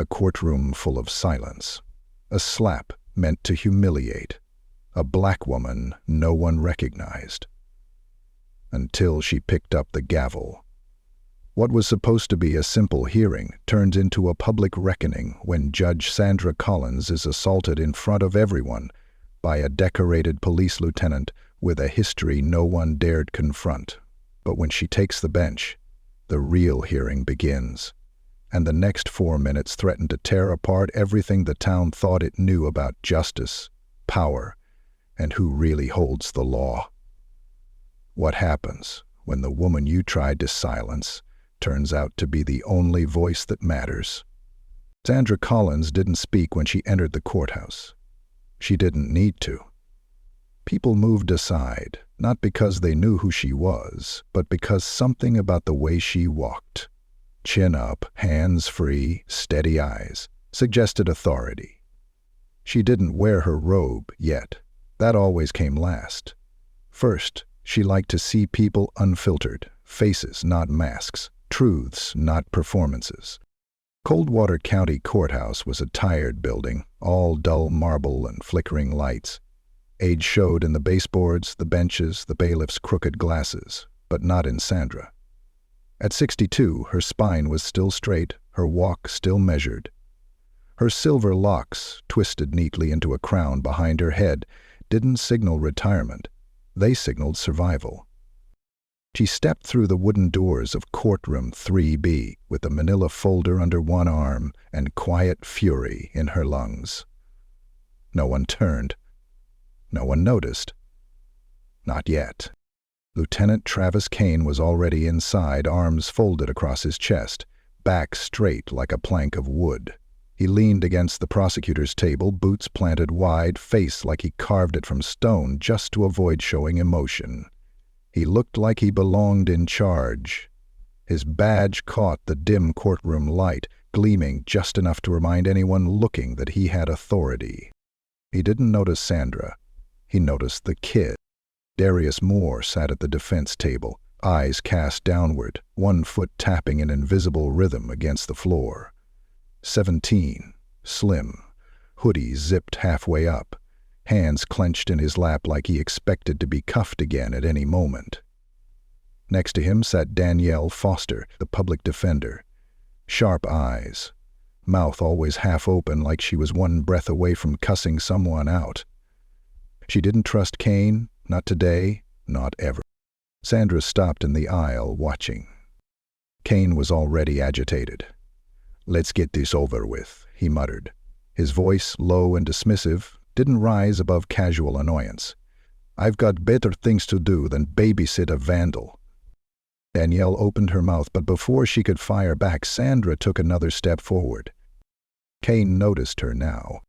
A courtroom full of silence. A slap meant to humiliate. A black woman no one recognized. Until she picked up the gavel. What was supposed to be a simple hearing turns into a public reckoning when Judge Sandra Collins is assaulted in front of everyone by a decorated police lieutenant with a history no one dared confront. But when she takes the bench, the real hearing begins, and the next 4 minutes threaten to tear apart everything the town thought it knew about justice, power, and who really holds the law. What happens when the woman you tried to silence turns out to be the only voice that matters? Sandra Collins didn't speak when she entered the courthouse. She didn't need to. People moved aside, not because they knew who she was, but because something about the way she walked, chin up, hands free, steady eyes, suggested authority. She didn't wear her robe yet. That always came last. First, she liked to see people unfiltered, faces, not masks, truths, not performances. Coldwater County Courthouse was a tired building, all dull marble and flickering lights. Age showed in the baseboards, the benches, the bailiff's crooked glasses, but not in Sandra. At 62, her spine was still straight, her walk still measured. Her silver locks, twisted neatly into a crown behind her head, didn't signal retirement. They signaled survival. She stepped through the wooden doors of courtroom 3B with a manila folder under one arm and quiet fury in her lungs. No one turned. No one noticed. Not yet. Lieutenant Travis Kane was already inside, arms folded across his chest, back straight like a plank of wood. He leaned against the prosecutor's table, boots planted wide, face like he carved it from stone just to avoid showing emotion. He looked like he belonged in charge. His badge caught the dim courtroom light, gleaming just enough to remind anyone looking that he had authority. He didn't notice Sandra. He noticed the kid. Darius Moore sat at the defense table, eyes cast downward, one foot tapping an invisible rhythm against the floor. 17, slim, hoodie zipped halfway up, hands clenched in his lap like he expected to be cuffed again at any moment. Next to him sat Danielle Foster, the public defender. Sharp eyes, mouth always half open like she was one breath away from cussing someone out. She didn't trust Kane, not today, not ever. Sandra stopped in the aisle, watching. Kane was already agitated. "Let's get this over with," he muttered. His voice, low and dismissive, didn't rise above casual annoyance. "I've got better things to do than babysit a vandal." Danielle opened her mouth, but before she could fire back, Sandra took another step forward. Kane noticed her now.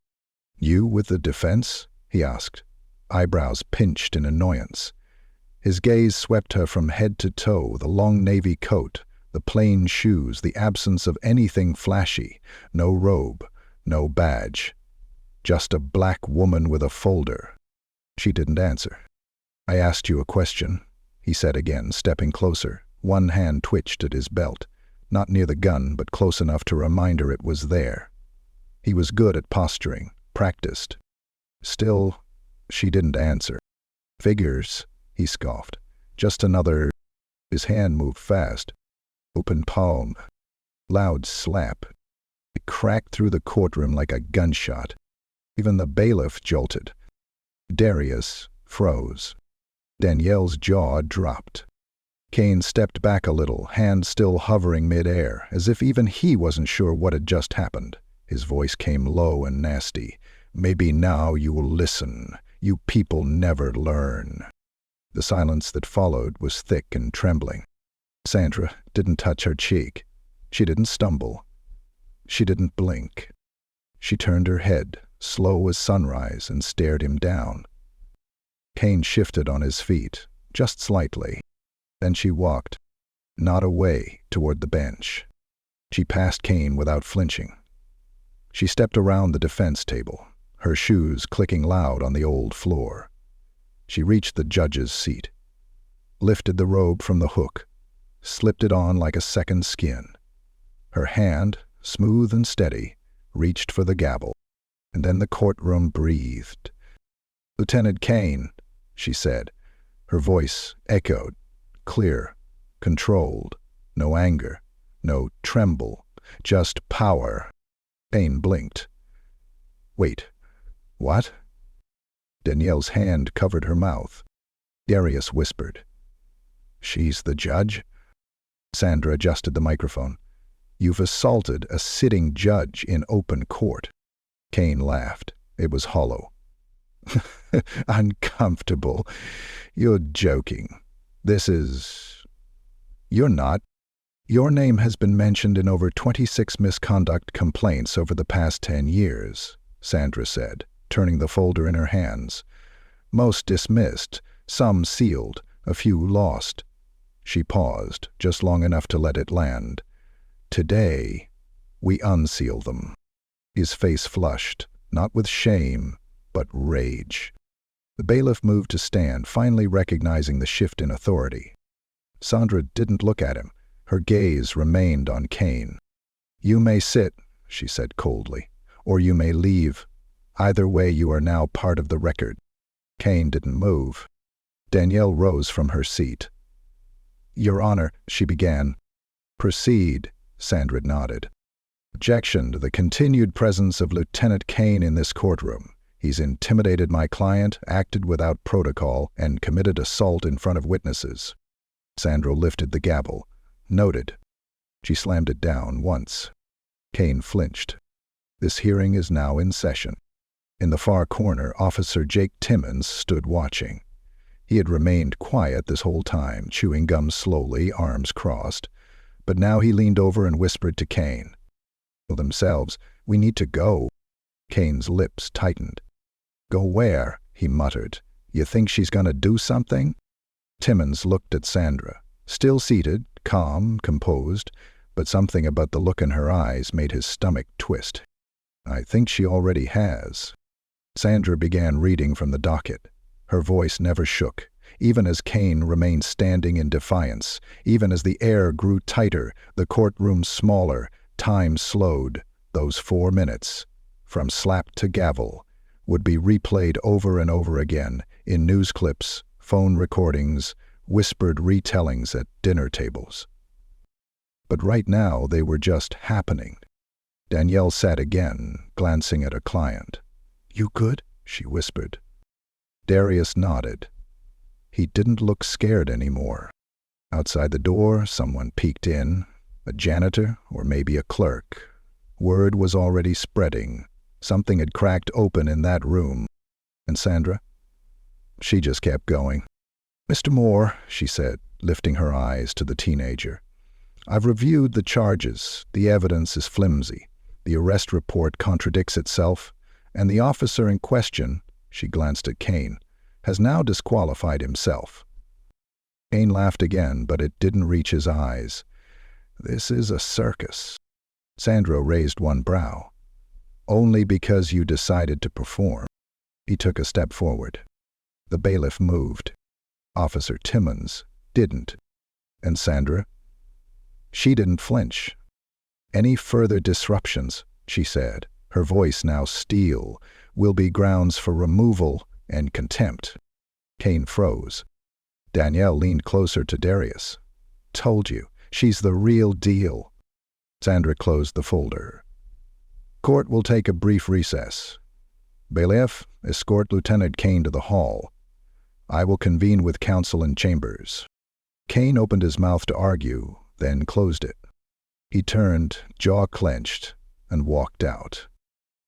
"You with the defense?" he asked, eyebrows pinched in annoyance. His gaze swept her from head to toe, the long navy coat, the plain shoes, the absence of anything flashy, no robe, no badge. Just a black woman with a folder. She didn't answer. "I asked you a question," he said again, stepping closer. One hand twitched at his belt, not near the gun, but close enough to remind her it was there. He was good at posturing, practiced. Still, she didn't answer. "Figures," he scoffed. "Just another—" His hand moved fast. Open palm. Loud slap. It cracked through the courtroom like a gunshot. Even the bailiff jolted. Darius froze. Danielle's jaw dropped. Kane stepped back a little, hand still hovering mid-air, as if even he wasn't sure what had just happened. His voice came low and nasty. "Maybe now you will listen. You people never learn." The silence that followed was thick and trembling. Sandra didn't touch her cheek. She didn't stumble. She didn't blink. She turned her head, slow as sunrise, and stared him down. Kane shifted on his feet, just slightly. Then she walked, not away, toward the bench. She passed Kane without flinching. She stepped around the defense table, her shoes clicking loud on the old floor. She reached the judge's seat, lifted the robe from the hook, slipped it on like a second skin. Her hand, smooth and steady, reached for the gavel, and then the courtroom breathed. "Lieutenant Kane," she said. Her voice echoed, clear, controlled, no anger, no tremble, just power. Kane blinked. "Wait, what?" Danielle's hand covered her mouth. Darius whispered, "She's the judge?" Sandra adjusted the microphone. "You've assaulted a sitting judge in open court." Kane laughed. It was hollow. "Uncomfortable. You're joking. This is—" "You're not. Your name has been mentioned in over 26 misconduct complaints over the past 10 years, Sandra said, turning the folder in her hands. "Most dismissed, some sealed, a few lost." She paused, just long enough to let it land. "Today, we unseal them." His face flushed, not with shame, but rage. The bailiff moved to stand, finally recognizing the shift in authority. Sandra didn't look at him. Her gaze remained on Kane. "You may sit," she said coldly, "or you may leave. Either way, you are now part of the record." Kane didn't move. Danielle rose from her seat. "Your Honor," she began. "Proceed," Sandra nodded. "Objection to the continued presence of Lieutenant Kane in this courtroom. He's intimidated my client, acted without protocol, and committed assault in front of witnesses." Sandra lifted the gavel. "Noted." She slammed it down once. Kane flinched. "This hearing is now in session." In the far corner, Officer Jake Timmons stood watching. He had remained quiet this whole time, chewing gum slowly, arms crossed. But now he leaned over and whispered to Kane. "Themselves, we need to go." Kane's lips tightened. "Go where?" he muttered. "You think she's gonna do something?" Timmons looked at Sandra, still seated, calm, composed, but something about the look in her eyes made his stomach twist. "I think she already has." Sandra began reading from the docket. Her voice never shook, even as Kane remained standing in defiance, even as the air grew tighter, the courtroom smaller, time slowed. Those 4 minutes, from slap to gavel, would be replayed over and over again in news clips, phone recordings, whispered retellings at dinner tables. But right now they were just happening. Danielle sat again, glancing at her client. "You good?" she whispered. Darius nodded. He didn't look scared anymore. Outside the door, someone peeked in, a janitor or maybe a clerk. Word was already spreading. Something had cracked open in that room. And Sandra? She just kept going. "Mr. Moore," she said, lifting her eyes to the teenager, "I've reviewed the charges. The evidence is flimsy. The arrest report contradicts itself, and the officer in question," she glanced at Kane, "has now disqualified himself." Kane laughed again, but it didn't reach his eyes. "This is a circus." Sandra raised one brow. "Only because you decided to perform." He took a step forward. The bailiff moved. Officer Timmons didn't. And Sandra? She didn't flinch. "Any further disruptions," she said, her voice now steel, "will be grounds for removal and contempt." Kane froze. Danielle leaned closer to Darius. "Told you, she's the real deal." Sandra closed the folder. "Court will take a brief recess. Bailiff, escort Lieutenant Kane to the hall. I will convene with counsel in chambers." Kane opened his mouth to argue, then closed it. He turned, jaw clenched, and walked out.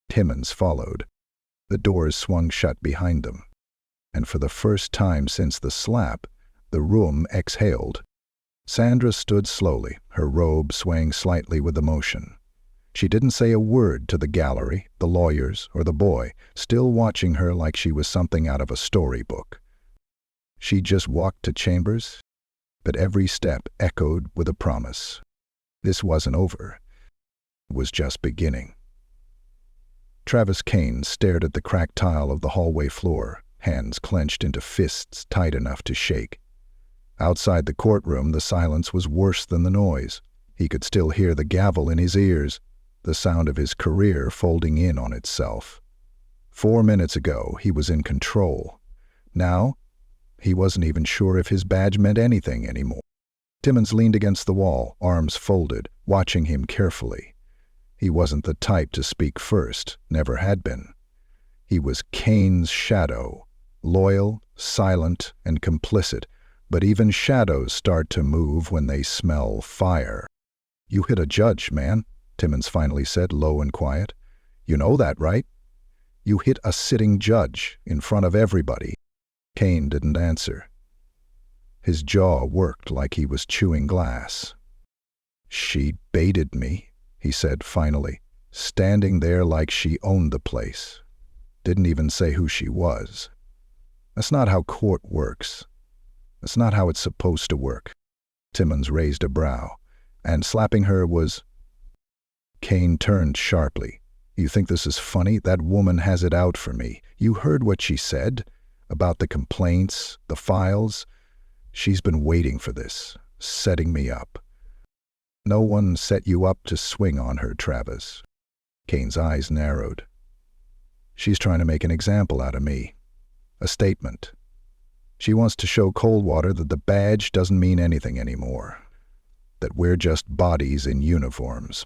Timmons followed. The doors swung shut behind them. And for the first time since the slap, the room exhaled. Sandra stood slowly, her robe swaying slightly with emotion. She didn't say a word to the gallery, the lawyers, or the boy, still watching her like she was something out of a storybook. She just walked to chambers, but every step echoed with a promise. This wasn't over. It was just beginning. Travis Kane stared at the cracked tile of the hallway floor, hands clenched into fists tight enough to shake. Outside the courtroom, the silence was worse than the noise. He could still hear the gavel in his ears. the sound of his career folding in on itself. 4 minutes ago, he was in control. Now, he wasn't even sure if his badge meant anything anymore. Timmons leaned against the wall, arms folded, watching him carefully. He wasn't the type to speak first, never had been. He was Kane's shadow, loyal, silent, and complicit, but even shadows start to move when they smell fire. "You hit a judge, man," Timmons finally said, low and quiet. "You know that, right? You hit a sitting judge in front of everybody." Kane didn't answer. His jaw worked like he was chewing glass. "She baited me," he said finally, standing there like she owned the place. Didn't even say who she was. That's not how court works. That's not how it's supposed to work. Timmons raised a brow, and slapping her was... Kane turned sharply. "You think this is funny? That woman has it out for me. You heard what she said about the complaints, the files. She's been waiting for this, setting me up." "No one set you up to swing on her, Travis." Kane's eyes narrowed. "She's trying to make an example out of me. A statement. She wants to show Coldwater that the badge doesn't mean anything anymore. That we're just bodies in uniforms."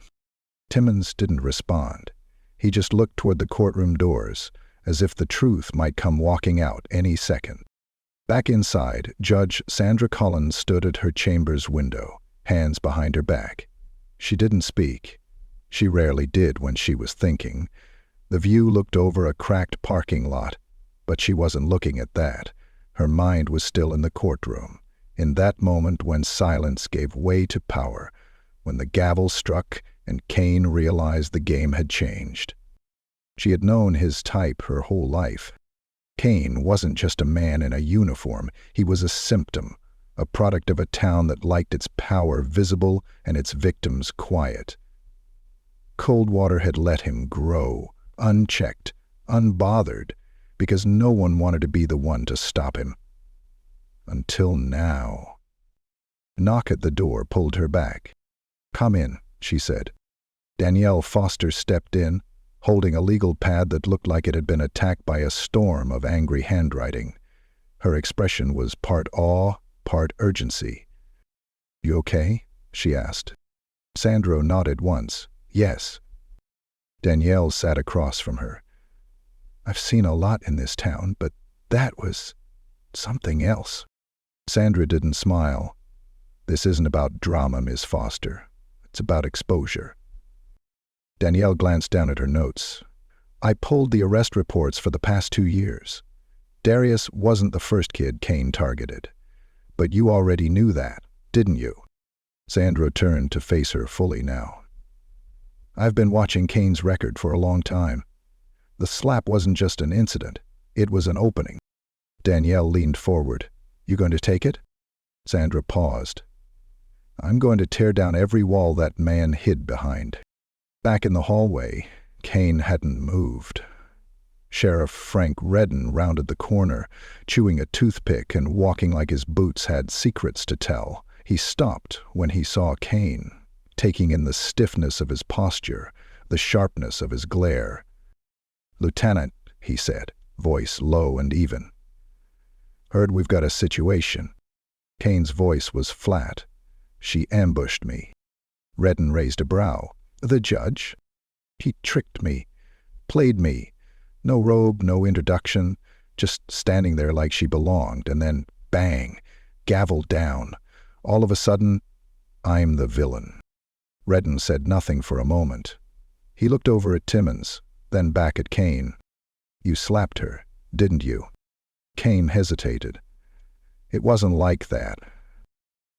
Timmons didn't respond. He just looked toward the courtroom doors, as if the truth might come walking out any second. Back inside, Judge Sandra Collins stood at her chamber's window, hands behind her back. She didn't speak. She rarely did when she was thinking. The view looked over a cracked parking lot, but she wasn't looking at that. Her mind was still in the courtroom, in that moment when silence gave way to power, when the gavel struck and Kane realized the game had changed. She had known his type her whole life. Kane wasn't just a man in a uniform. He was a symptom, a product of a town that liked its power visible and its victims quiet. Coldwater had let him grow, unchecked, unbothered, because no one wanted to be the one to stop him. Until now. A knock at the door pulled her back. "Come in," she said. Danielle Foster stepped in, holding a legal pad that looked like it had been attacked by a storm of angry handwriting. Her expression was part awe, part urgency. "You okay?" she asked. Sandro nodded once. "Yes." Danielle sat across from her. "I've seen a lot in this town, but that was something else." Sandra didn't smile. "This isn't about drama, Miss Foster. It's about exposure." Danielle glanced down at her notes. "I pulled the arrest reports for the past 2 years. Darius wasn't the first kid Kane targeted. But you already knew that, didn't you?" Sandra turned to face her fully now. "I've been watching Kane's record for a long time. The slap wasn't just an incident. It was an opening." Danielle leaned forward. "You going to take it?" Sandra paused. "I'm going to tear down every wall that man hid behind." Back in the hallway, Kane hadn't moved. Sheriff Frank Redden rounded the corner, chewing a toothpick and walking like his boots had secrets to tell. He stopped when he saw Kane, taking in the stiffness of his posture, the sharpness of his glare. "Lieutenant," he said, voice low and even. "Heard we've got a situation." Kane's voice was flat. "She ambushed me." Redden raised a brow. "The judge? He tricked me, played me. No robe, no introduction, just standing there like she belonged, and then, bang, gavel down. All of a sudden, I'm the villain." Redden said nothing for a moment. He looked over at Timmons, then back at Kane. "You slapped her, didn't you?" Kane hesitated. "It wasn't like that."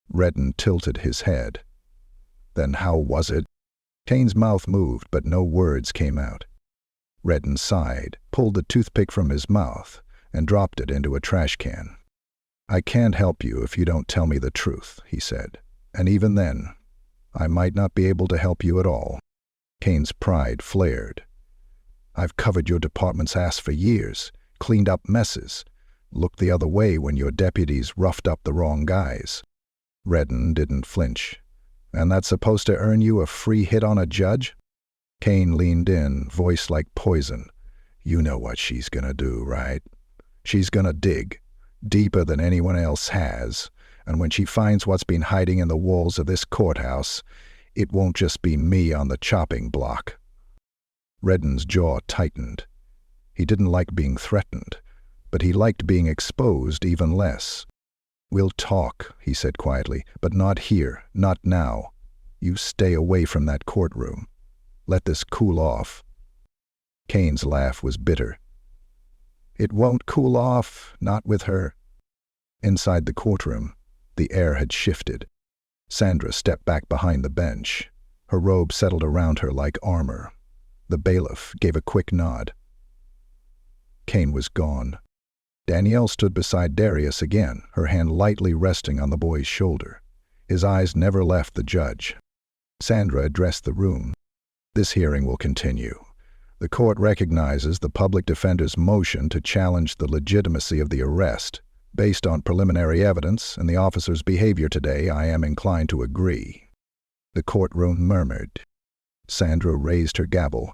Redden tilted his head. "Then how was it?" Kane's mouth moved, but no words came out. Redden sighed, pulled the toothpick from his mouth, and dropped it into a trash can. "I can't help you if you don't tell me the truth," he said. "And even then, I might not be able to help you at all." Kane's pride flared. "I've covered your department's ass for years, cleaned up messes, looked the other way when your deputies roughed up the wrong guys." Redden didn't flinch. "And that's supposed to earn you a free hit on a judge?" Kane leaned in, voice like poison. You know what she's gonna do, right? She's gonna dig, deeper than anyone else has, and when she finds what's been hiding in the walls of this courthouse, it won't just be me on the chopping block. Redden's jaw tightened. He didn't like being threatened, but he liked being exposed even less. We'll talk, he said quietly, but not here, not now. You stay away from that courtroom. Let this cool off. Kane's laugh was bitter. It won't cool off, not with her. Inside the courtroom, the air had shifted. Sandra stepped back behind the bench. Her robe settled around her like armor. The bailiff gave a quick nod. Kane was gone. Danielle stood beside Darius again, her hand lightly resting on the boy's shoulder. His eyes never left the judge. Sandra addressed the room. This hearing will continue. The court recognizes the public defender's motion to challenge the legitimacy of the arrest. Based on preliminary evidence and the officer's behavior today, I am inclined to agree. The courtroom murmured. Sandra raised her gavel.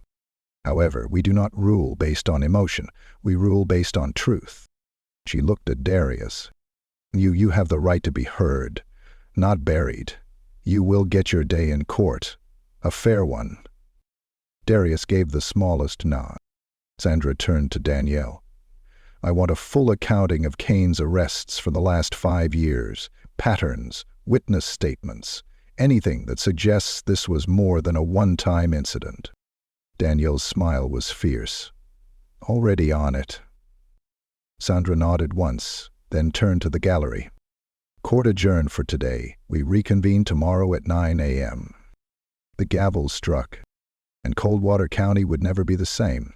However, we do not rule based on emotion. We rule based on truth. She looked at Darius. You have the right to be heard, not buried. You will get your day in court. A fair one. Darius gave the smallest nod. Sandra turned to Danielle. I want a full accounting of Kane's arrests for the last 5 years, patterns, witness statements, anything that suggests this was more than a one-time incident. Danielle's smile was fierce. Already on it. Sandra nodded once, then turned to the gallery. Court adjourned for today. We reconvene tomorrow at 9 a.m. The gavel struck, and Coldwater County would never be the same.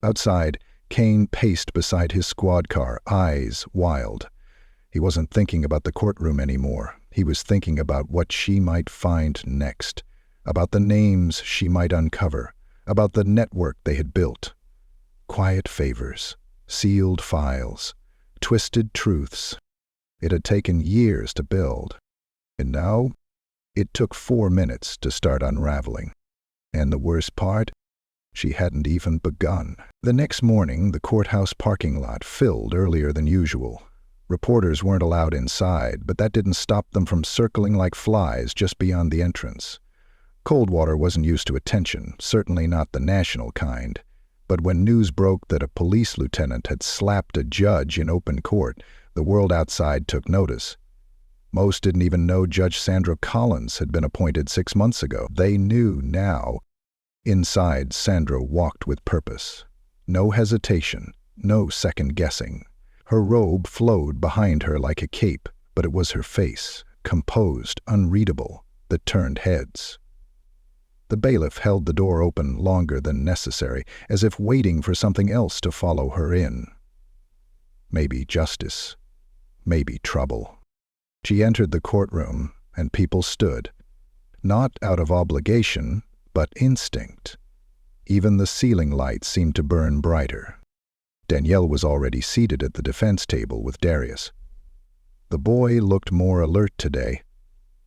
Outside, Kane paced beside his squad car, eyes wild. He wasn't thinking about the courtroom anymore. He was thinking about what she might find next, about the names she might uncover, about the network they had built. Quiet favors, sealed files, twisted truths. It had taken years to build, and now it took 4 minutes to start unraveling. And the worst part? She hadn't even begun. The next morning, the courthouse parking lot filled earlier than usual. Reporters weren't allowed inside, but that didn't stop them from circling like flies just beyond the entrance. Coldwater wasn't used to attention, certainly not the national kind. But when news broke that a police lieutenant had slapped a judge in open court, the world outside took notice. Most didn't even know Judge Sandra Collins had been appointed 6 months ago. They knew now. Inside, Sandra walked with purpose. No hesitation, no second-guessing. Her robe flowed behind her like a cape, but it was her face, composed, unreadable, that turned heads. The bailiff held the door open longer than necessary, as if waiting for something else to follow her in. Maybe justice, maybe trouble. She entered the courtroom, and people stood, not out of obligation, but instinct. Even the ceiling lights seemed to burn brighter. Danielle was already seated at the defense table with Darius. The boy looked more alert today,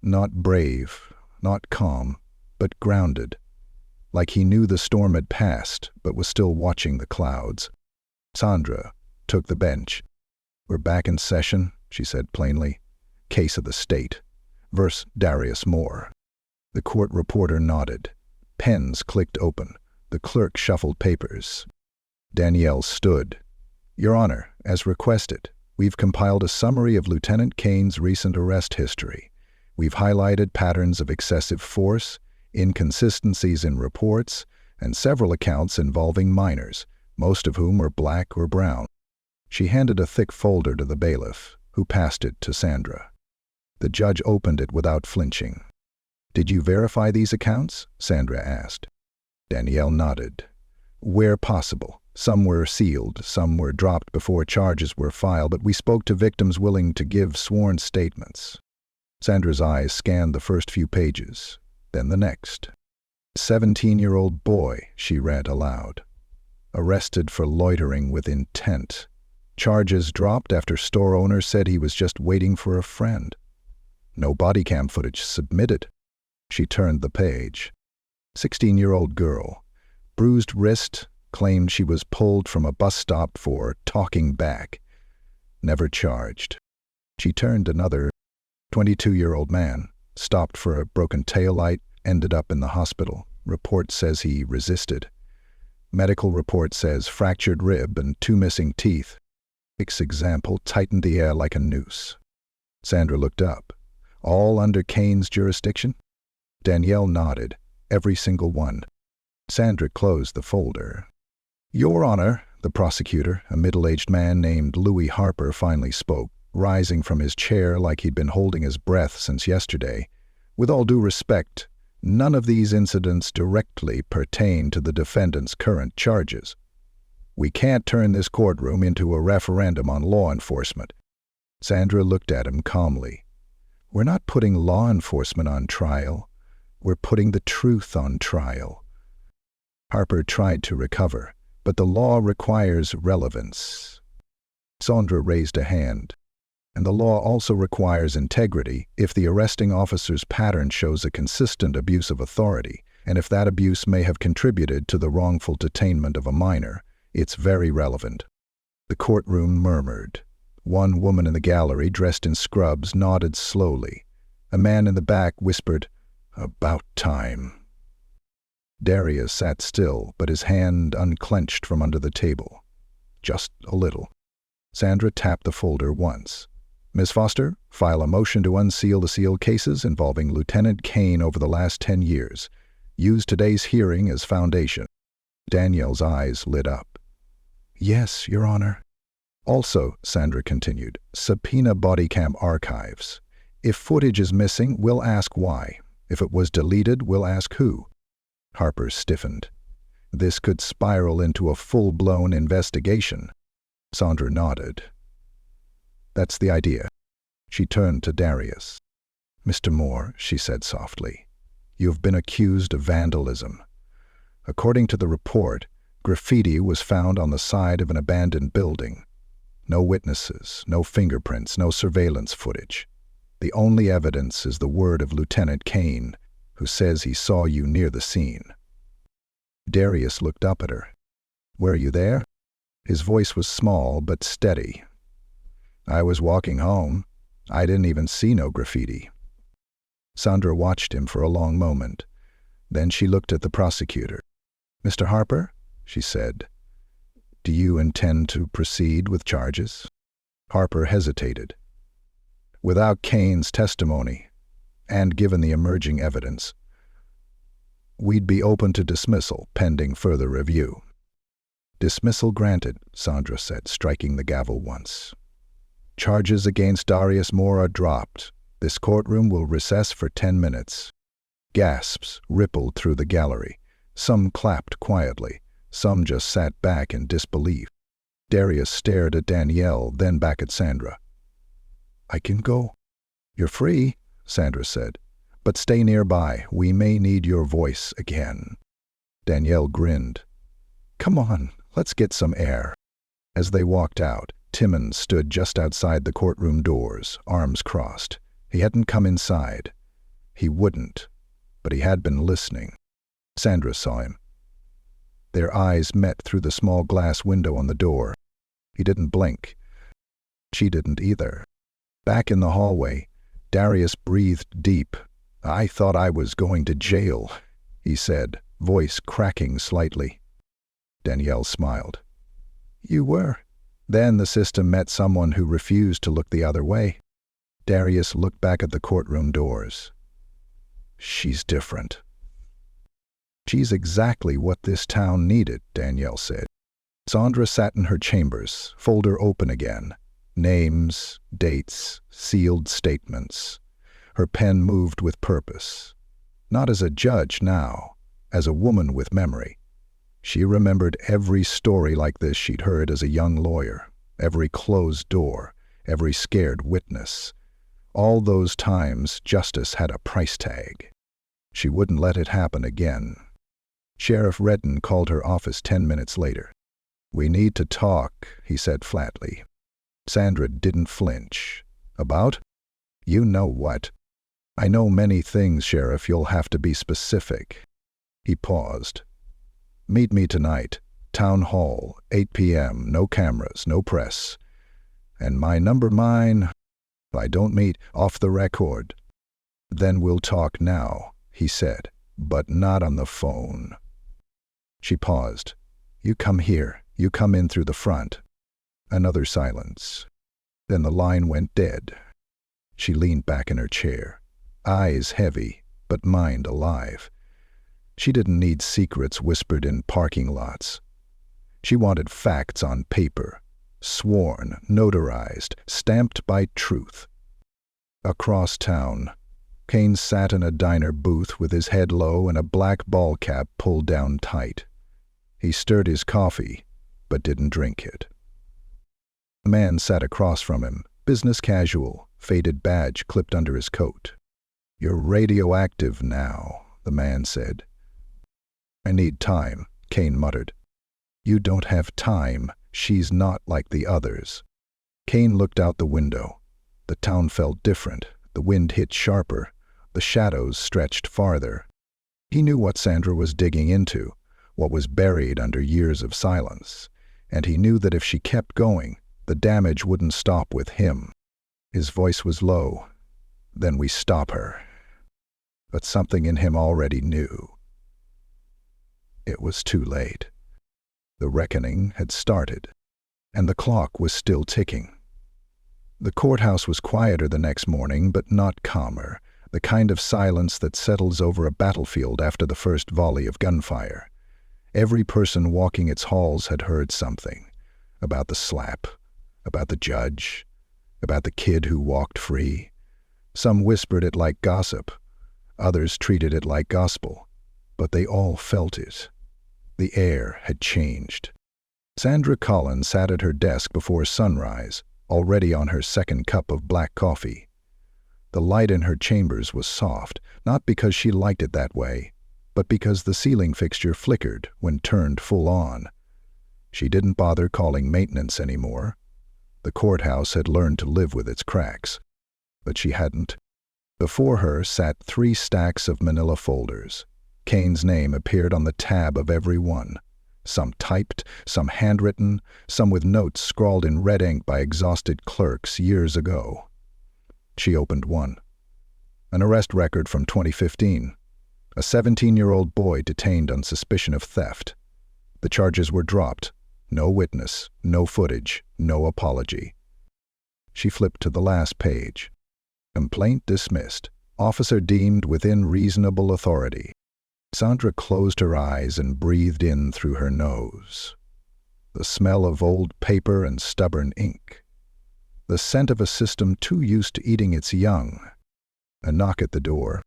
not brave, not calm, but grounded, like he knew the storm had passed, but was still watching the clouds. Sandra took the bench. We're back in session, she said plainly. Case of the state. Versus Darius Moore. The court reporter nodded. Pens clicked open. The clerk shuffled papers. Danielle stood. Your Honor, as requested, we've compiled a summary of Lieutenant Kane's recent arrest history. We've highlighted patterns of excessive force, inconsistencies in reports, and several accounts involving minors, most of whom were black or brown. She handed a thick folder to the bailiff, who passed it to Sandra. The judge opened it without flinching. Did you verify these accounts? Sandra asked. Danielle nodded. Where possible. Some were sealed, some were dropped before charges were filed, but we spoke to victims willing to give sworn statements. Sandra's eyes scanned the first few pages, then the next. 17-year-old boy, she read aloud. Arrested for loitering with intent. Charges dropped after store owner said he was just waiting for a friend. No body cam footage submitted. She turned the page. 16-year-old girl. Bruised wrist, claimed she was pulled from a bus stop for talking back. Never charged. She turned another 22-year-old man, stopped for a broken taillight, ended up in the hospital. Report says he resisted. Medical report says fractured rib and 2 missing teeth. Example tightened the air like a noose. Sandra looked up. All under Kane's jurisdiction? Danielle nodded. Every single one. Sandra closed the folder. Your Honor, the prosecutor, a middle-aged man named Louis Harper, finally spoke, rising from his chair like he'd been holding his breath since yesterday. With all due respect, none of these incidents directly pertain to the defendant's current charges. We can't turn this courtroom into a referendum on law enforcement. Sandra looked at him calmly. We're not putting law enforcement on trial. We're putting the truth on trial. Harper tried to recover, but the law requires relevance. Sandra raised a hand. And the law also requires integrity if the arresting officer's pattern shows a consistent abuse of authority, and if that abuse may have contributed to the wrongful detainment of a minor, it's very relevant. The courtroom murmured. One woman in the gallery, dressed in scrubs, nodded slowly. A man in the back whispered, "About time." Darius sat still, but his hand unclenched from under the table. Just a little. Sandra tapped the folder once. Ms. Foster, file a motion to unseal the sealed cases involving Lieutenant Kane over the last 10 years. Use today's hearing as foundation. Danielle's eyes lit up. Yes, Your Honor. Also, Sandra continued, subpoena body cam archives. If footage is missing, we'll ask why. If it was deleted, we'll ask who. Harper stiffened. This could spiral into a full-blown investigation. Sandra nodded. That's the idea. She turned to Darius. Mr. Moore, she said softly, you have been accused of vandalism. According to the report, graffiti was found on the side of an abandoned building. No witnesses, no fingerprints, no surveillance footage. The only evidence is the word of Lieutenant Kane, who says he saw you near the scene. Darius looked up at her. Were you there? His voice was small but steady. I was walking home. I didn't even see no graffiti. Sandra watched him for a long moment. Then she looked at the prosecutor. Mr. Harper, she said, do you intend to proceed with charges? Harper hesitated. Without Kane's testimony, and given the emerging evidence, we'd be open to dismissal pending further review. Dismissal granted, Sandra said, striking the gavel once. Charges against Darius Moore are dropped. This courtroom will recess for 10 minutes. Gasps rippled through the gallery. Some clapped quietly. Some just sat back in disbelief. Darius stared at Danielle, then back at Sandra. I can go. You're free, Sandra said. But stay nearby. We may need your voice again. Danielle grinned. Come on, let's get some air. As they walked out, Timmons stood just outside the courtroom doors, arms crossed. He hadn't come inside. He wouldn't, but he had been listening. Sandra saw him. Their eyes met through the small glass window on the door. He didn't blink. She didn't either. Back in the hallway, Darius breathed deep. I thought I was going to jail, he said, voice cracking slightly. Danielle smiled. You were. Then the system met someone who refused to look the other way. Darius looked back at the courtroom doors. She's different. She's exactly what this town needed, Danielle said. Sandra sat in her chambers, folder open again. Names, dates, sealed statements. Her pen moved with purpose. Not as a judge now, as a woman with memory. She remembered every story like this she'd heard as a young lawyer, every closed door, every scared witness. All those times justice had a price tag. She wouldn't let it happen again. Sheriff Redden called her office 10 minutes later. We need to talk, he said flatly. Sandra didn't flinch. About? You know what. I know many things, Sheriff. You'll have to be specific. He paused. "Meet me tonight. Town Hall, 8 p.m., no cameras, no press. And my number mine, if I don't meet, off the record." "Then we'll talk now," he said, "but not on the phone." She paused. "You come here. You come in through the front." Another silence. Then the line went dead. She leaned back in her chair, eyes heavy, but mind alive. She didn't need secrets whispered in parking lots. She wanted facts on paper, sworn, notarized, stamped by truth. Across town, Kane sat in a diner booth with his head low and a black ball cap pulled down tight. He stirred his coffee, but didn't drink it. A man sat across from him, business casual, faded badge clipped under his coat. "You're radioactive now," the man said. "I need time," Kane muttered. "You don't have time. She's not like the others." Kane looked out the window. The town felt different. The wind hit sharper. The shadows stretched farther. He knew what Sandra was digging into, what was buried under years of silence, and he knew that if she kept going, the damage wouldn't stop with him. His voice was low. "Then we stop her." But something in him already knew. It was too late. The reckoning had started, and the clock was still ticking. The courthouse was quieter the next morning, but not calmer, the kind of silence that settles over a battlefield after the first volley of gunfire. Every person walking its halls had heard something, about the slap, about the judge, about the kid who walked free. Some whispered it like gossip, others treated it like gospel, but they all felt it. The air had changed. Sandra Collins sat at her desk before sunrise, already on her second cup of black coffee. The light in her chambers was soft, not because she liked it that way, but because the ceiling fixture flickered when turned full on. She didn't bother calling maintenance anymore. The courthouse had learned to live with its cracks. But she hadn't. Before her sat 3 stacks of manila folders. Kane's name appeared on the tab of every one. Some typed, some handwritten, some with notes scrawled in red ink by exhausted clerks years ago. She opened one. An arrest record from 2015. A 17-year-old boy detained on suspicion of theft. The charges were dropped. No witness, no footage, no apology. She flipped to the last page. Complaint dismissed. Officer deemed within reasonable authority. Sandra closed her eyes and breathed in through her nose. The smell of old paper and stubborn ink. The scent of a system too used to eating its young. A knock at the door.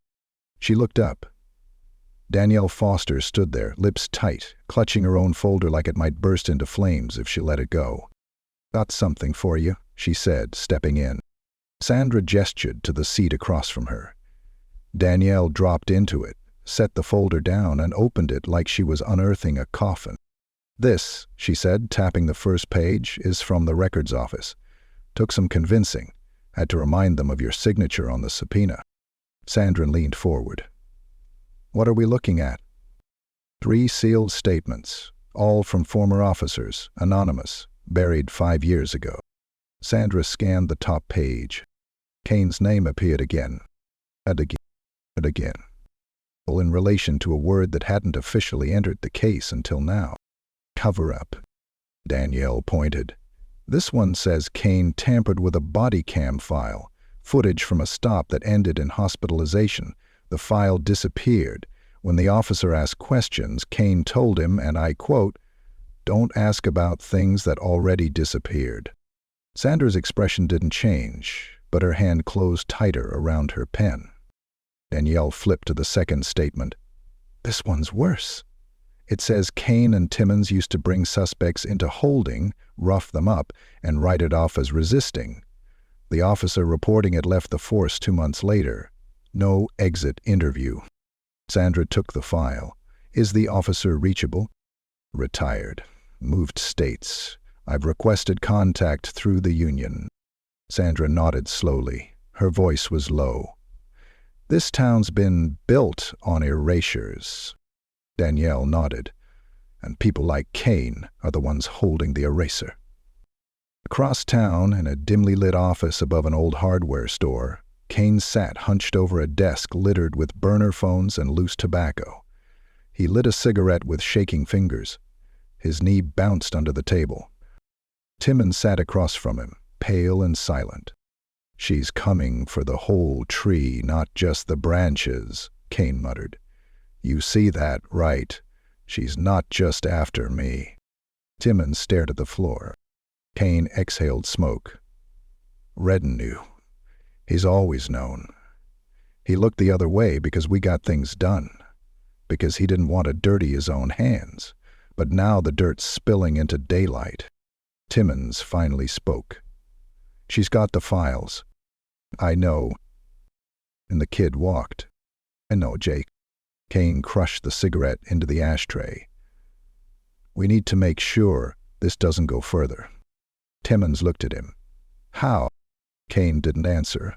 She looked up. Danielle Foster stood there, lips tight, clutching her own folder like it might burst into flames if she let it go. "Got something for you," she said, stepping in. Sandra gestured to the seat across from her. Danielle dropped into it, set the folder down, and opened it like she was unearthing a coffin. "This," she said, tapping the first page, "is from the records office. Took some convincing. Had to remind them of your signature on the subpoena." Sandra leaned forward. "What are we looking at?" 3 sealed statements, all from former officers, anonymous, buried 5 years ago. Sandra scanned the top page. Kane's name appeared again, and again, and again. In relation to a word that hadn't officially entered the case until now. "Cover-up." Danielle pointed. "This one says Kane tampered with a body cam file, footage from a stop that ended in hospitalization. The file disappeared. When the officer asked questions, Kane told him, and I quote, 'Don't ask about things that already disappeared.'" Sandra's expression didn't change, but her hand closed tighter around her pen. Danielle flipped to the second statement. "This one's worse. It says Kane and Timmons used to bring suspects into holding, rough them up, and write it off as resisting. The officer reporting it left the force 2 months later. No exit interview." Sandra took the file. "Is the officer reachable?" "Retired. Moved states. I've requested contact through the union." Sandra nodded slowly. Her voice was low. "This town's been built on erasures. Danielle nodded. And people like Kane are the ones holding the eraser. Across town, in a dimly lit office above an old hardware store, Kane sat hunched over a desk littered with burner phones and loose tobacco. He lit a cigarette with shaking fingers. His knee bounced under the table. Timmons sat across from him, pale and silent. "She's coming for the whole tree, not just the branches," Kane muttered. "You see that, right? She's not just after me." Timmons stared at the floor. Kane exhaled smoke. Redden knew. He's always known. He looked the other way because we got things done, because he didn't want to dirty his own hands. But now the dirt's spilling into daylight. Timmons finally spoke. "She's got the files." "I know." And the kid walked. "I know, Jake." Kane crushed the cigarette into the ashtray. "We need to make sure this doesn't go further." Timmons looked at him. "How?" Kane didn't answer.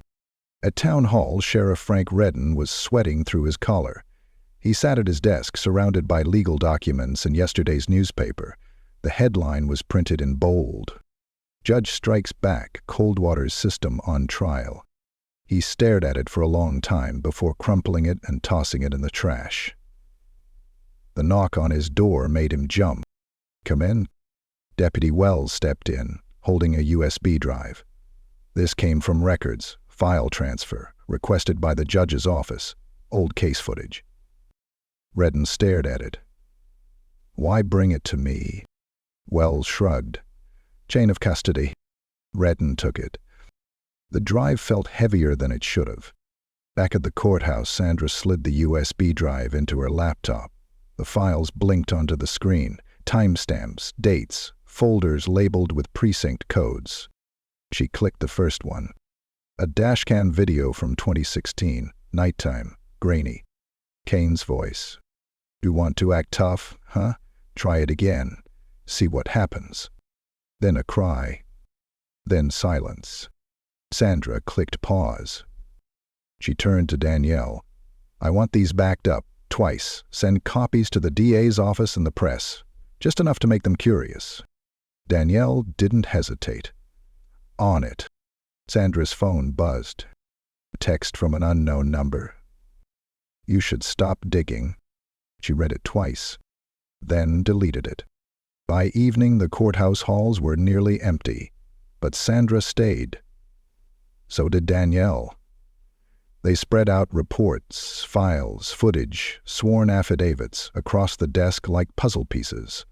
At Town Hall, Sheriff Frank Redden was sweating through his collar. He sat at his desk, surrounded by legal documents and yesterday's newspaper. The headline was printed in bold. "Judge strikes back, Coldwater's system on trial." He stared at it for a long time before crumpling it and tossing it in the trash. The knock on his door made him jump. "Come in." Deputy Wells stepped in, holding a USB drive. This came from records, file transfer, requested by the judge's office, old case footage. Redden stared at it. "Why bring it to me?" Wells shrugged. "Chain of custody." Redden took it. The drive felt heavier than it should have. Back at the courthouse, Sandra slid the USB drive into her laptop. The files blinked onto the screen. Timestamps, dates, folders labeled with precinct codes. She clicked the first one. A dashcam video from 2016, nighttime, grainy. Kane's voice. "You want to act tough, huh? Try it again. See what happens." Then a cry. Then silence. Sandra clicked pause. She turned to Danielle. "I want these backed up, twice. Send copies to the DA's office and the press. Just enough to make them curious." Danielle didn't hesitate. "On it." Sandra's phone buzzed. Text from an unknown number. "You should stop digging." She read it twice, then deleted it. By evening, the courthouse halls were nearly empty, but Sandra stayed. So did Danielle. They spread out reports, files, footage, sworn affidavits across the desk like puzzle pieces.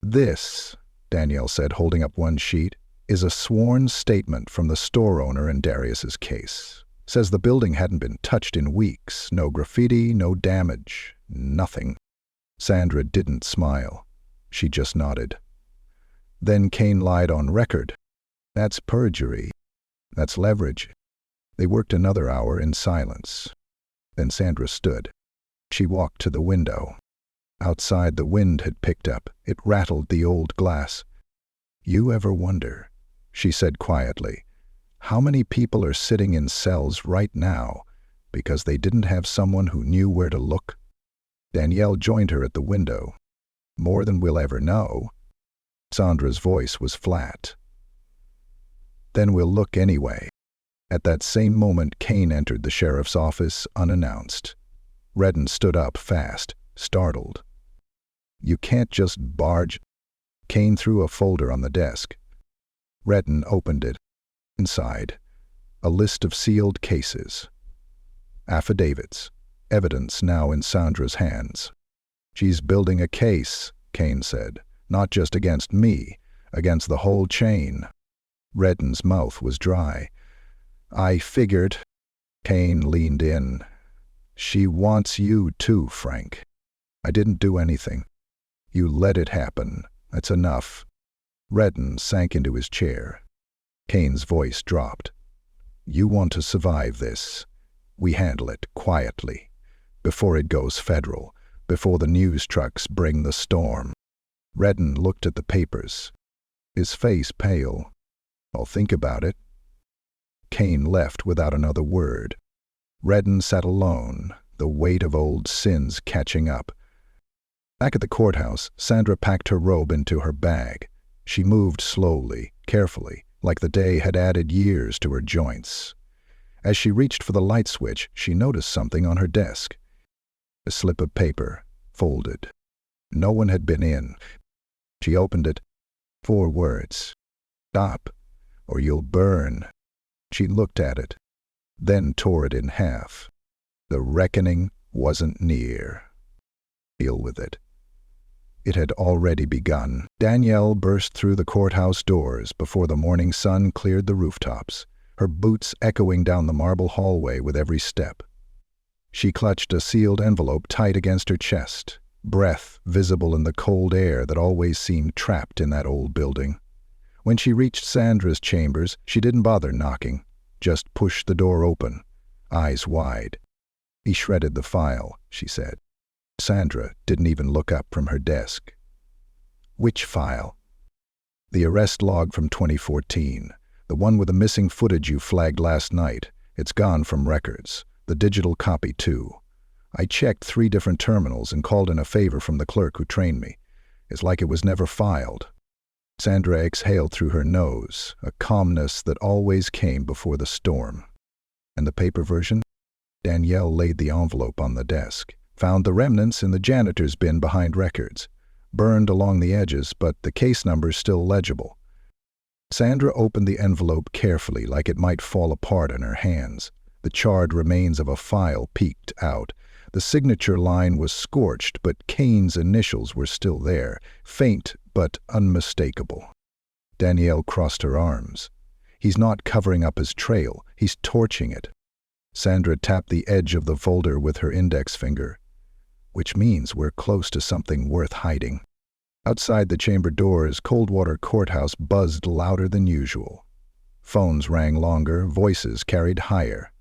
"This," Danielle said, holding up one sheet, "is a sworn statement from the store owner in Darius's case. Says the building hadn't been touched in weeks. No graffiti, no damage, nothing." Sandra didn't smile. She just nodded. "Then Kane lied on record. That's perjury. That's leverage." They worked another hour in silence. Then Sandra stood. She walked to the window. Outside, the wind had picked up. It rattled the old glass. "You ever wonder," she said quietly, "how many people are sitting in cells right now because they didn't have someone who knew where to look?" Danielle joined her at the window. "More than we'll ever know." Sandra's voice was flat. "Then we'll look anyway." At that same moment, Kane entered the sheriff's office unannounced. Redden stood up fast, startled. "You can't just barge." Kane threw a folder on the desk. Redden opened it. Inside, a list of sealed cases. Affidavits, evidence now in Sandra's hands. "She's building a case," Kane said, "not just against me, against the whole chain." Redden's mouth was dry. "I figured." Kane leaned in. "She wants you too, Frank. I didn't do anything. You let it happen. That's enough." Redden sank into his chair. Kane's voice dropped. "You want to survive this. We handle it quietly, before it goes federal, before the news trucks bring the storm." Redden looked at the papers, his face pale. "I'll think about it." Kane left without another word. Redden sat alone, the weight of old sins catching up. Back at the courthouse, Sandra packed her robe into her bag. She moved slowly, carefully, like the day had added years to her joints. As she reached for the light switch, she noticed something on her desk. A slip of paper, folded. No one had been in. She opened it. 4 words. "Stop, or you'll burn." She looked at it, then tore it in half. The reckoning wasn't near. Deal with it. It had already begun. Danielle burst through the courthouse doors before the morning sun cleared the rooftops, her boots echoing down the marble hallway with every step. She clutched a sealed envelope tight against her chest, breath visible in the cold air that always seemed trapped in that old building. When she reached Sandra's chambers, she didn't bother knocking, just pushed the door open, eyes wide. "He shredded the file," she said. Sandra didn't even look up from her desk. "Which file?" "The arrest log from 2014, the one with the missing footage you flagged last night. It's gone from records. The digital copy, too. I checked 3 different terminals and called in a favor from the clerk who trained me. It's like it was never filed." Sandra exhaled through her nose, a calmness that always came before the storm. "And the paper version?" Danielle laid the envelope on the desk, found the remnants in the janitor's bin behind records, burned along the edges, but the case numbers still legible. Sandra opened the envelope carefully, like it might fall apart in her hands. The charred remains of a file peeked out. The signature line was scorched, but Kane's initials were still there, faint but unmistakable. Danielle crossed her arms. "He's not covering up his trail, he's torching it." Sandra tapped the edge of the folder with her index finger. "Which means we're close to something worth hiding." Outside the chamber doors, Coldwater Courthouse buzzed louder than usual. Phones rang longer, voices carried higher.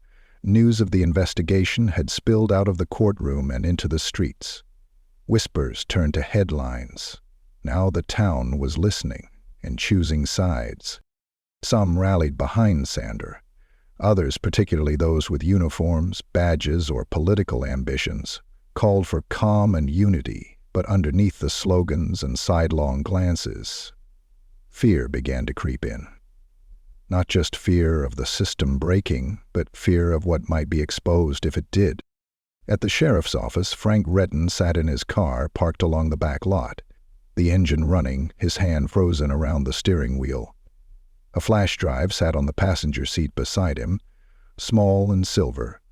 News of the investigation had spilled out of the courtroom and into the streets. Whispers turned to headlines. Now the town was listening and choosing sides. Some rallied behind Sandra. Others, particularly those with uniforms, badges, or political ambitions, called for calm and unity, but underneath the slogans and sidelong glances, fear began to creep in. Not just fear of the system breaking, but fear of what might be exposed if it did. At the sheriff's office, Frank Retton sat in his car parked along the back lot, the engine running, his hand frozen around the steering wheel. A flash drive sat on the passenger seat beside him, small and silver.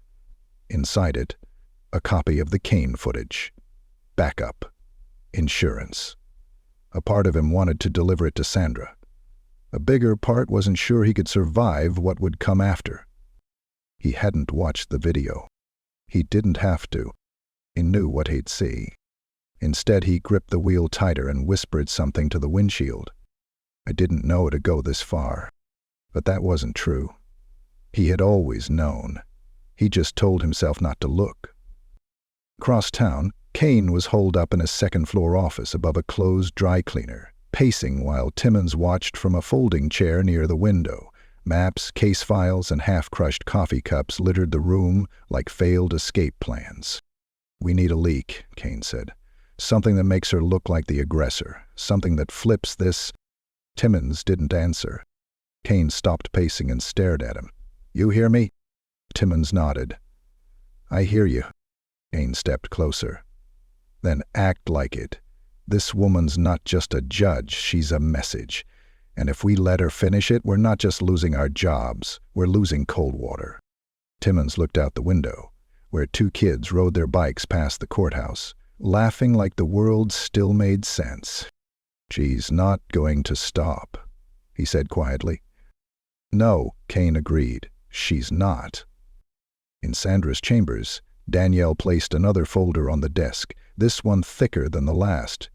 Inside it, a copy of the Kane footage. Backup. Insurance. A part of him wanted to deliver it to Sandra. A bigger part wasn't sure he could survive what would come after. He hadn't watched the video. He didn't have to. He knew what he'd see. Instead, he gripped the wheel tighter and whispered something to the windshield. "I didn't know it'd go this far." But that wasn't true. He had always known. He just told himself not to look. Across town, Kane was holed up in a second-floor office above a closed dry cleaner, pacing while Timmons watched from a folding chair near the window. Maps, case files, and half-crushed coffee cups littered the room like failed escape plans. "We need a leak," Kane said. "Something that makes her look like the aggressor. Something that flips this—" Timmons didn't answer. Kane stopped pacing and stared at him. "You hear me?" Timmons nodded. "I hear you." Kane stepped closer. "Then act like it. This woman's not just a judge, she's a message. And if we let her finish it, we're not just losing our jobs, we're losing Coldwater." Timmons looked out the window, where 2 kids rode their bikes past the courthouse, laughing like the world still made sense. "She's not going to stop," he said quietly. "No," Kane agreed, "she's not." In Sandra's chambers, Danielle placed another folder on the desk, this one thicker than the last.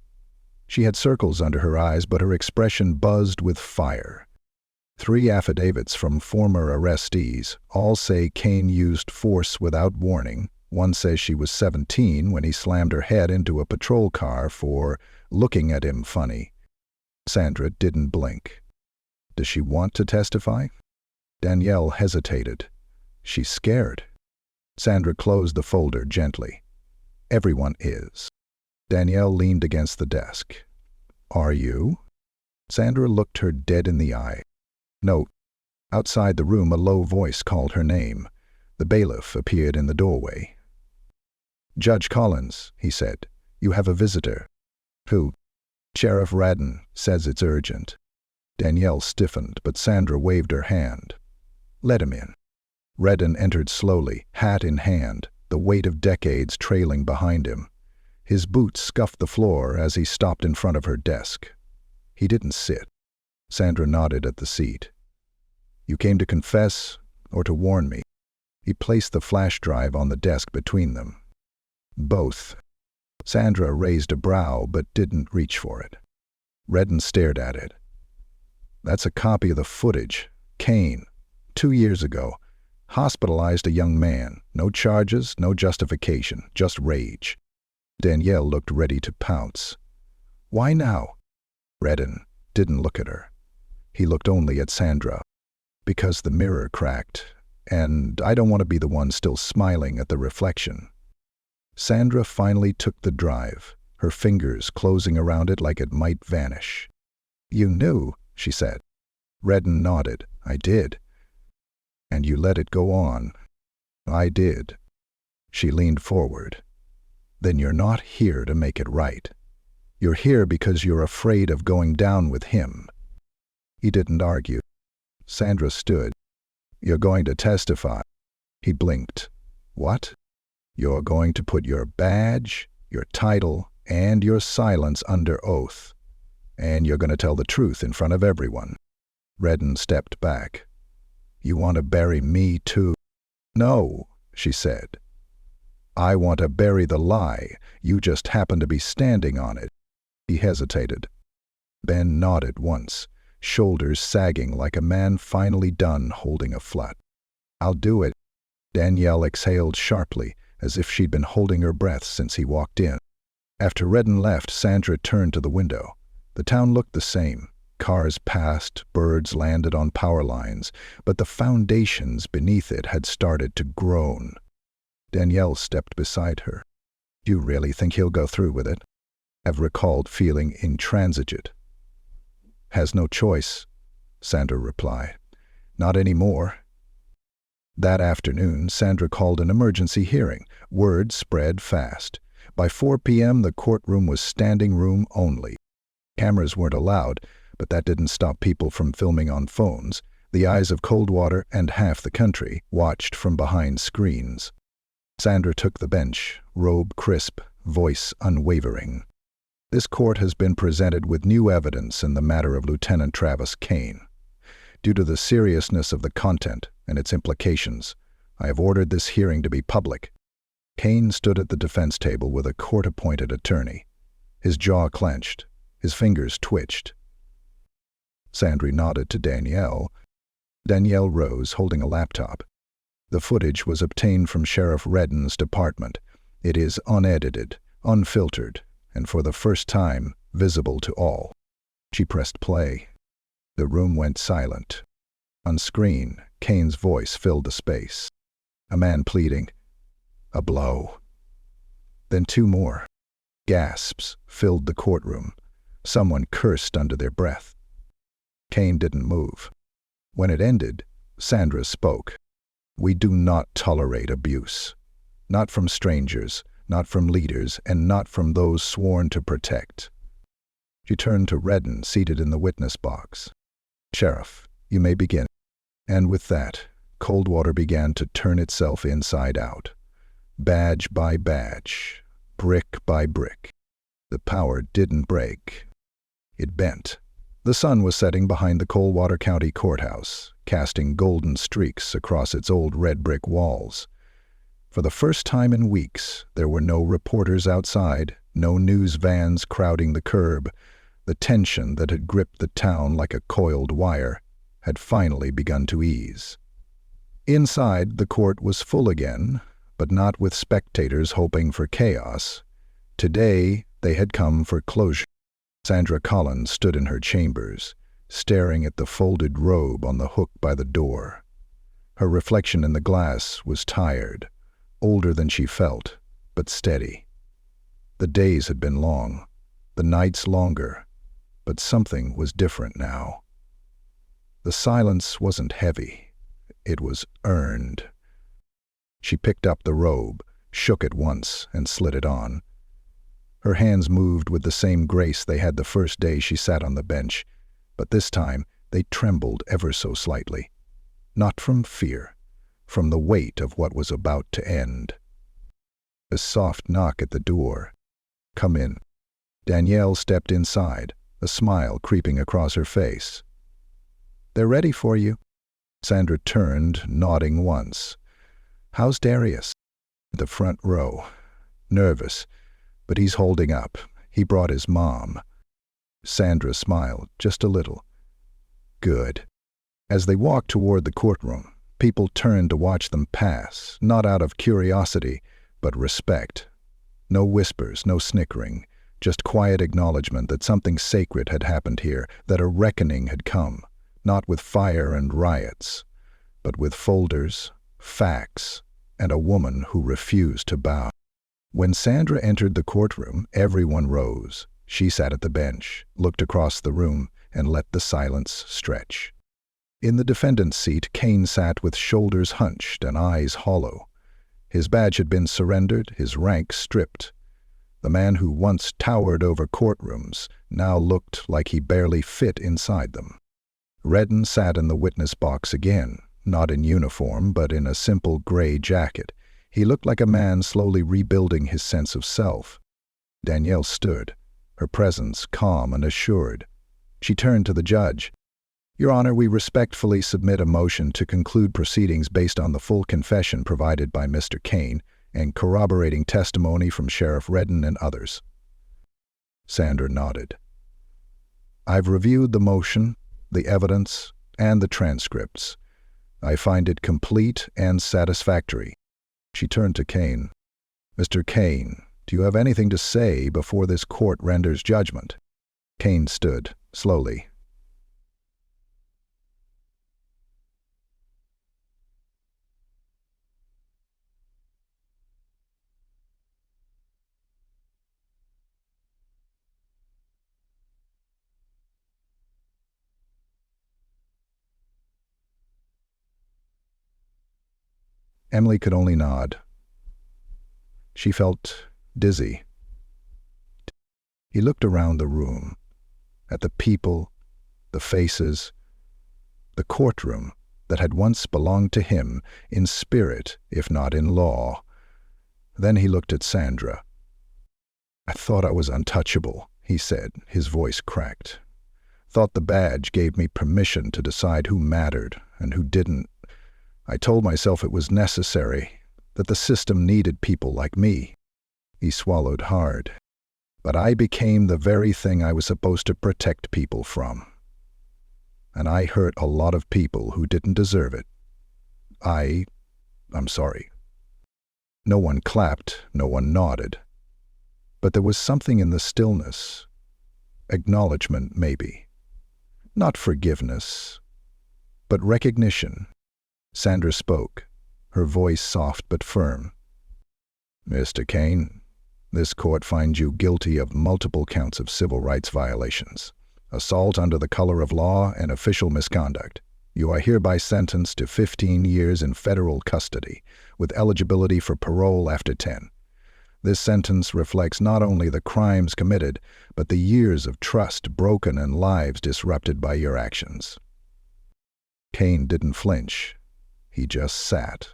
She had circles under her eyes, but her expression buzzed with fire. 3 affidavits from former arrestees all say Kane used force without warning. One says she was 17 when he slammed her head into a patrol car for looking at him funny. Sandra didn't blink. Does she want to testify? Danielle hesitated. She's scared. Sandra closed the folder gently. Everyone is. Danielle leaned against the desk. Are you? Sandra looked her dead in the eye. No. Outside the room, a low voice called her name. The bailiff appeared in the doorway. Judge Collins, he said, you have a visitor. Who? Sheriff Radden says it's urgent. Danielle stiffened, but Sandra waved her hand. Let him in. Radden entered slowly, hat in hand, the weight of decades trailing behind him. His boots scuffed the floor as he stopped in front of her desk. He didn't sit. Sandra nodded at the seat. You came to confess or to warn me? He placed the flash drive on the desk between them. Both. Sandra raised a brow but didn't reach for it. Radden stared at it. That's a copy of the footage. Kane, 2 years ago, hospitalized a young man. No charges, no justification, just rage. Danielle looked ready to pounce. Why now? Radden didn't look at her. He looked only at Sandra. Because the mirror cracked, and I don't want to be the one still smiling at the reflection. Sandra finally took the drive, her fingers closing around it like it might vanish. You knew, she said. Radden nodded. I did. And you let it go on. I did. She leaned forward. Then you're not here to make it right. You're here because you're afraid of going down with him. He didn't argue. Sandra stood. You're going to testify. He blinked. What? You're going to put your badge, your title, and your silence under oath. And you're going to tell the truth in front of everyone. Radden stepped back. You want to bury me too? No, she said. I want to bury the lie. You just happen to be standing on it. He hesitated. Ben nodded once, shoulders sagging like a man finally done holding a flut. I'll do it. Danielle exhaled sharply, as if she'd been holding her breath since he walked in. After Radden left, Sandra turned to the window. The town looked the same. Cars passed, birds landed on power lines, but the foundations beneath it had started to groan. Danielle stepped beside her. You really think he'll go through with it? Have recalled feeling intransigent. Has no choice, Sandra replied. Not anymore. That afternoon, Sandra called an emergency hearing. Word spread fast. By 4 p.m., the courtroom was standing room only. Cameras weren't allowed, but that didn't stop people from filming on phones. The eyes of Coldwater and half the country watched from behind screens. Sandra took the bench, robe crisp, voice unwavering. This court has been presented with new evidence in the matter of Lieutenant Travis Kane. Due to the seriousness of the content and its implications, I have ordered this hearing to be public. Kane stood at the defense table with a court-appointed attorney. His jaw clenched, his fingers twitched. Sandra nodded to Danielle. Danielle rose, holding a laptop. The footage was obtained from Sheriff Radden's department. It is unedited, unfiltered, and for the first time, visible to all. She pressed play. The room went silent. On screen, Kane's voice filled the space. A man pleading. A blow. Then 2 more. Gasps filled the courtroom. Someone cursed under their breath. Kane didn't move. When it ended, Sandra spoke. We do not tolerate abuse. Not from strangers, not from leaders, and not from those sworn to protect. She turned to Radden, seated in the witness box. Sheriff, you may begin. And with that, Coldwater began to turn itself inside out. Badge by badge, brick by brick. The power didn't break. It bent. The sun was setting behind the Coldwater County Courthouse, casting golden streaks across its old red brick walls. For the first time in weeks, there were no reporters outside, no news vans crowding the curb. The tension that had gripped the town like a coiled wire had finally begun to ease. Inside, the court was full again, but not with spectators hoping for chaos. Today, they had come for closure. Sandra Collins stood in her chambers, staring at the folded robe on the hook by the door. Her reflection in the glass was tired, older than she felt, but steady. The days had been long, the nights longer, but something was different now. The silence wasn't heavy, it was earned. She picked up the robe, shook it once, and slid it on. Her hands moved with the same grace they had the first day she sat on the bench, but this time they trembled ever so slightly. Not from fear, from the weight of what was about to end. A soft knock at the door. "Come in." Danielle stepped inside, a smile creeping across her face. "They're ready for you." Sandra turned, nodding once. "How's Darius?" "The front row. Nervous, but he's holding up. He brought his mom." Sandra smiled, just a little. "Good." As they walked toward the courtroom, people turned to watch them pass, not out of curiosity, but respect. No whispers, no snickering, just quiet acknowledgement that something sacred had happened here, that a reckoning had come, not with fire and riots, but with folders, facts, and a woman who refused to bow. When Sandra entered the courtroom, everyone rose. She sat at the bench, looked across the room, and let the silence stretch. In the defendant's seat, Kane sat with shoulders hunched and eyes hollow. His badge had been surrendered, his rank stripped. The man who once towered over courtrooms now looked like he barely fit inside them. Redden sat in the witness box again, not in uniform, but in a simple gray jacket. He looked like a man slowly rebuilding his sense of self. Danielle stood, her presence calm and assured. She turned to the judge. "Your Honor, we respectfully submit a motion to conclude proceedings based on the full confession provided by Mr. Kane and corroborating testimony from Sheriff Redden and others." Sandra nodded. "I've reviewed the motion, the evidence, and the transcripts. I find it complete and satisfactory." She turned to Kane. "Mr. Kane, do you have anything to say before this court renders judgment?" Kane stood, slowly. Emily could only nod. She felt dizzy. He looked around the room, at the people, the faces, the courtroom that had once belonged to him in spirit, if not in law. Then he looked at Sandra. "I thought I was untouchable," he said, his voice cracked. "Thought the badge gave me permission to decide who mattered and who didn't. I told myself it was necessary, that the system needed people like me." He swallowed hard. "But I became the very thing I was supposed to protect people from. And I hurt a lot of people who didn't deserve it. I'm sorry." No one clapped, no one nodded. But there was something in the stillness. Acknowledgement, maybe. Not forgiveness, but recognition. Sandra spoke, her voice soft but firm. "Mr. Kane, this court finds you guilty of multiple counts of civil rights violations, assault under the color of law, and official misconduct. You are hereby sentenced to 15 years in federal custody, with eligibility for parole after 10. This sentence reflects not only the crimes committed, but the years of trust broken and lives disrupted by your actions." Kane didn't flinch. He just sat.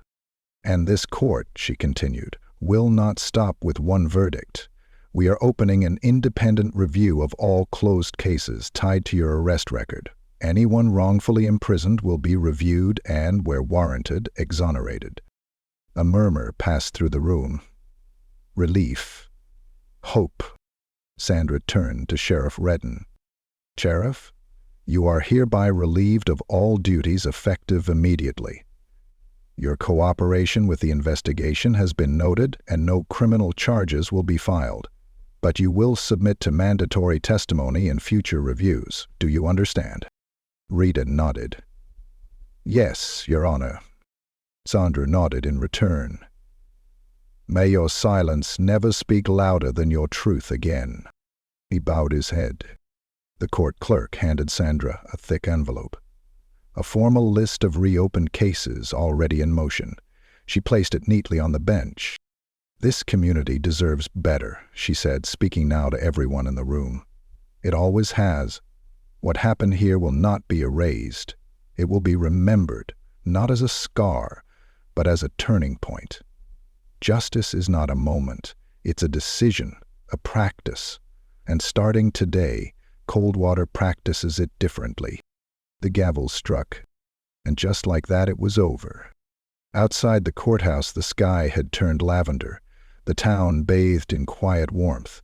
"And this court," she continued, "will not stop with one verdict. We are opening an independent review of all closed cases tied to your arrest record. Anyone wrongfully imprisoned will be reviewed and, where warranted, exonerated." A murmur passed through the room. Relief. Hope. Sandra turned to Sheriff Redden. "Sheriff, you are hereby relieved of all duties effective immediately. Your cooperation with the investigation has been noted and no criminal charges will be filed. But you will submit to mandatory testimony in future reviews. Do you understand?" Rita nodded. "Yes, Your Honor." Sandra nodded in return. May your silence never speak louder than your truth again." He bowed his head. The court clerk handed Sandra a thick envelope. A formal list of reopened cases already in motion. She placed it neatly on the bench. "This community deserves better," she said, speaking now to everyone in the room. "It always has. What happened here will not be erased. It will be remembered, not as a scar, but as a turning point. Justice is not a moment. It's a decision, a practice. And starting today, Coldwater practices it differently." The gavel struck, and just like that it was over. Outside the courthouse the sky had turned lavender, the town bathed in quiet warmth.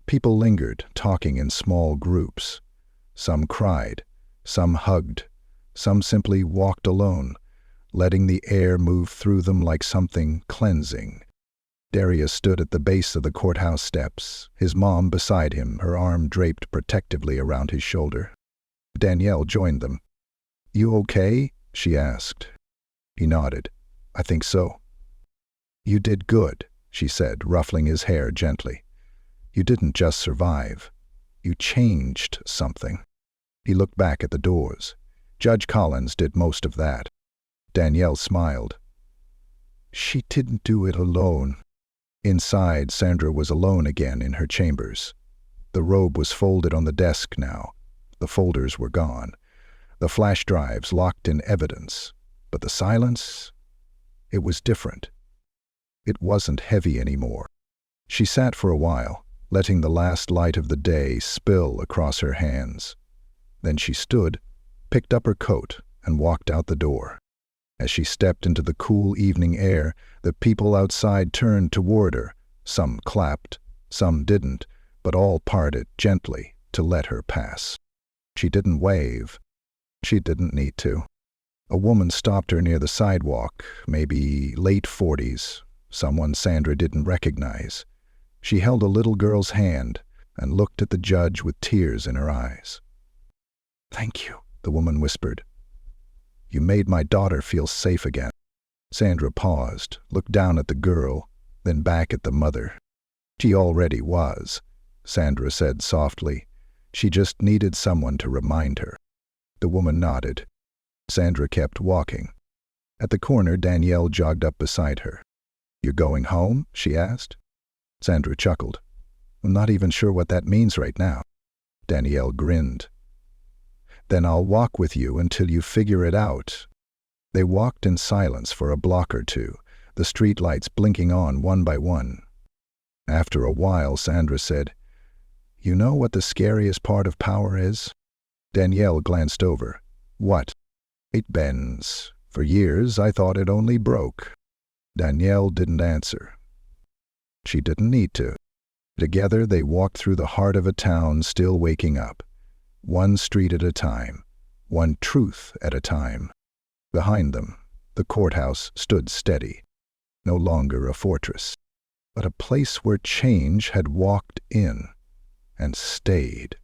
People lingered, talking in small groups. Some cried, some hugged, some simply walked alone, letting the air move through them like something cleansing. Darius stood at the base of the courthouse steps, his mom beside him, her arm draped protectively around his shoulder. Danielle joined them. "You okay?" she asked. He nodded. "I think so." "You did good," she said, ruffling his hair gently. "You didn't just survive. You changed something." He looked back at the doors. Judge Collins did most of that. Danielle smiled. "She didn't do it alone." Inside, Sandra was alone again in her chambers. The robe was folded on the desk now. The folders were gone. The flash drives locked in evidence. But the silence? It was different. It wasn't heavy anymore. She sat for a while, letting the last light of the day spill across her hands. Then she stood, picked up her coat, and walked out the door. As she stepped into the cool evening air, the people outside turned toward her. Some clapped, some didn't, but all parted gently to let her pass. She didn't wave. She didn't need to. A woman stopped her near the sidewalk, maybe late 40s, someone Sandra didn't recognize. She held a little girl's hand and looked at the judge with tears in her eyes. "Thank you," the woman whispered. "You made my daughter feel safe again." Sandra paused, looked down at the girl, then back at the mother. "She already was," Sandra said softly. "She just needed someone to remind her." The woman nodded. Sandra kept walking. At the corner, Danielle jogged up beside her. "You're going home?" she asked. Sandra chuckled. "I'm not even sure what that means right now." Danielle grinned. "Then I'll walk with you until you figure it out." They walked in silence for a block or two, the streetlights blinking on one by one. After a while, Sandra said, "You know what the scariest part of power is?" Danielle glanced over. "What?" "It bends. For years I thought it only broke." Danielle didn't answer. She didn't need to. Together they walked through the heart of a town still waking up. One street at a time, one truth at a time. Behind them, the courthouse stood steady, no longer a fortress, but a place where change had walked in and stayed.